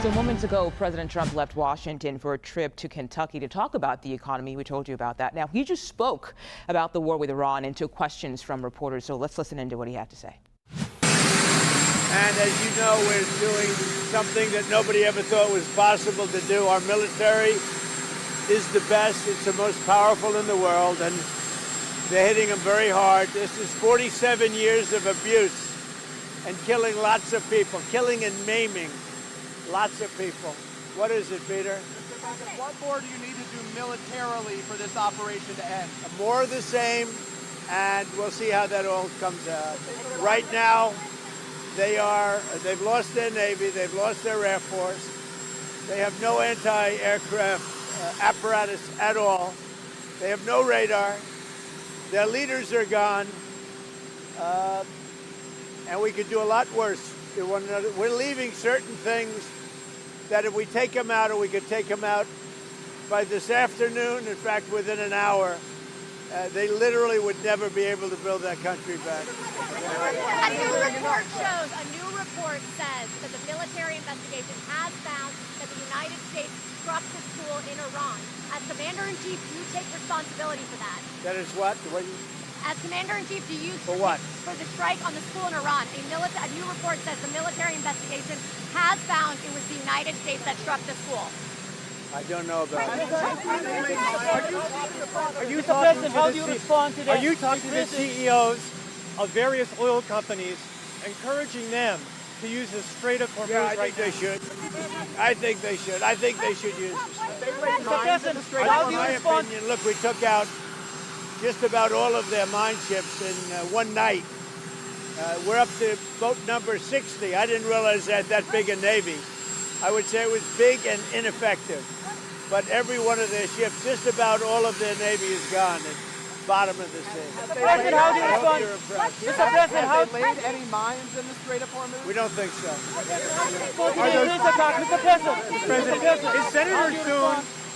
So moments ago, President Trump left Washington for a trip to Kentucky to talk about the economy. We told you about that. Now, he just spoke about the war with Iran and took questions from reporters. So let's listen into what he had to say. And as you know, we're doing something that nobody ever thought was possible to do. Our military is the best. It's the most powerful in the world, and they're hitting them very hard. This is 47 years of abuse and killing lots of people, killing and maiming lots of people. What is it, Peter? What more do you need to do militarily for this operation to end? More of the same, and we'll see how that all comes out. Right now, they've lost their Navy, they've lost their Air Force, they have no anti-aircraft apparatus at all, they have no radar, their leaders are gone, and we could do a lot worse to one another. We're leaving certain things that if we take them out, or we could take them out by this afternoon, in fact, within an hour, they literally would never be able to build that country back. A new report says that the military investigation has found that the United States struck the school in Iran. As Commander-in-Chief, do you take responsibility for that? That is what? As Commander-in-Chief, do you... For what? For the strike on the school in Iran. A new report says the military investigation has found it was the United States that struck the school. I don't know about it. Are you talking to the CEOs of various oil companies, encouraging them to use the Strait of Hormuz right now? They should. I think they should. I think they should use the Strait. In my opinion, look, we took out just about all of their mine ships in one night. We're up to boat number 60. I didn't realize they had that big a Navy. I would say it was big and ineffective. But every one of their ships, just about all of their Navy is gone at the bottom of the sea. Mr. President, how do you respond? Mr. President, have they laid any mines in the Strait of Hormuz? We don't think so. Mr. President,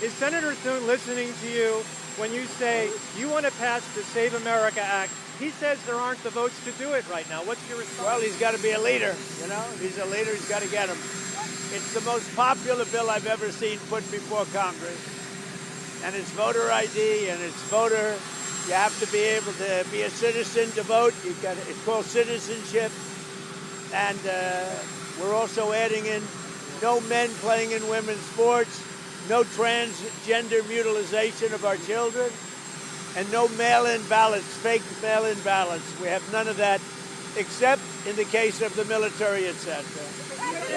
is Senator Thune listening to you when you say you want to pass the Save America Act? He says there aren't the votes to do it right now. What's your response? Well, he's got to be a leader, you know. If he's a leader, he's got to get him. It's the most popular bill I've ever seen put before Congress. And it's voter ID, and it's voter. You have to be able to be a citizen to vote. It's called citizenship. And we're also adding in no men playing in women's sports, no transgender mutilization of our children, and no mail-in ballots, fake mail-in ballots. We have none of that, except in the case of the military, etc. I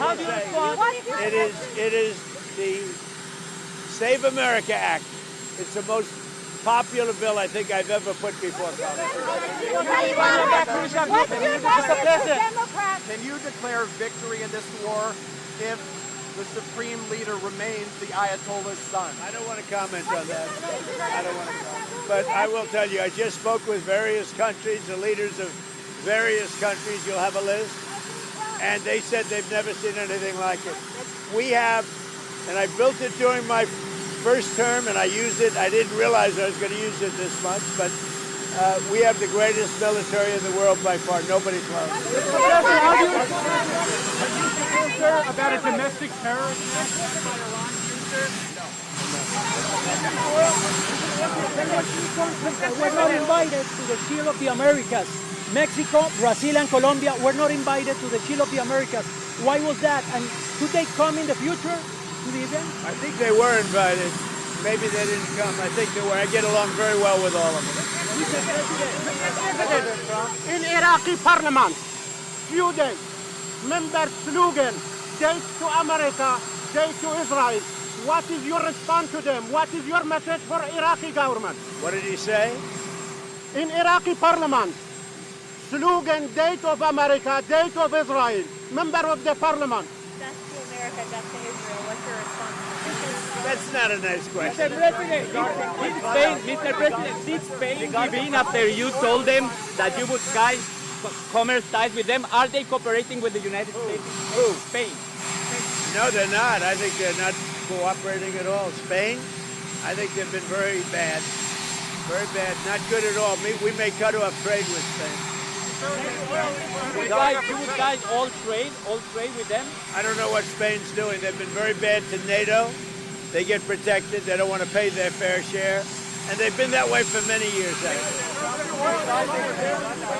would say it is the Save America Act. It's the most popular bill I think I've ever put before Congress. Can you declare victory in this war if the supreme leader remains the Ayatollah's son? I don't want to comment on that. I don't want to comment. But I will tell you, I just spoke with various countries, the leaders of various countries. You'll have a list. And they said they've never seen anything like it. We have, and I built it during my first term, and I used it. I didn't realize I was going to use it this much, but we have the greatest military in the world by far. Nobody close. Are you concerned about a domestic terrorist attack by Iran, sir? We're not invited to the Shield of the Americas. Mexico, Brazil, and Colombia were not invited to the Shield of the Americas. Why was that? And could they come in the future to the event? I think they were invited. Maybe they didn't come. I think they were. I get along very well with all of them. In Iraqi parliament, few days, member slogan, date to America, date to Israel. What is your response to them? What is your message for Iraqi government? What did he say? In Iraqi parliament, slogan, date of America, date of Israel, member of the parliament. Death to America, death to Israel. What's your response? That's not a nice question. Mr. President, did Spain give in after you told them that you would commerce ties with them? Are they cooperating with the United States? Who? Spain. No, they're not. I think they're not cooperating at all. Spain, I think they've been very bad. Very bad. Not good at all. We may cut off trade with Spain. Guys, you guys all trade with them? I don't know what Spain's doing. They've been very bad to NATO. They get protected. They don't want to pay their fair share. And they've been that way for many years, actually.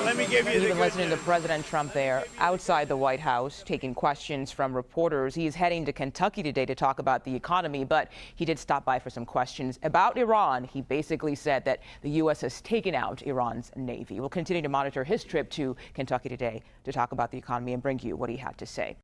Let me give you the Even good listening to news. President Trump there outside the White House, taking questions from reporters. He's heading to Kentucky today to talk about the economy, but he did stop by for some questions about Iran. He basically said that the U.S. has taken out Iran's Navy. We'll continue to monitor his trip to Kentucky today to talk about the economy and bring you what he had to say.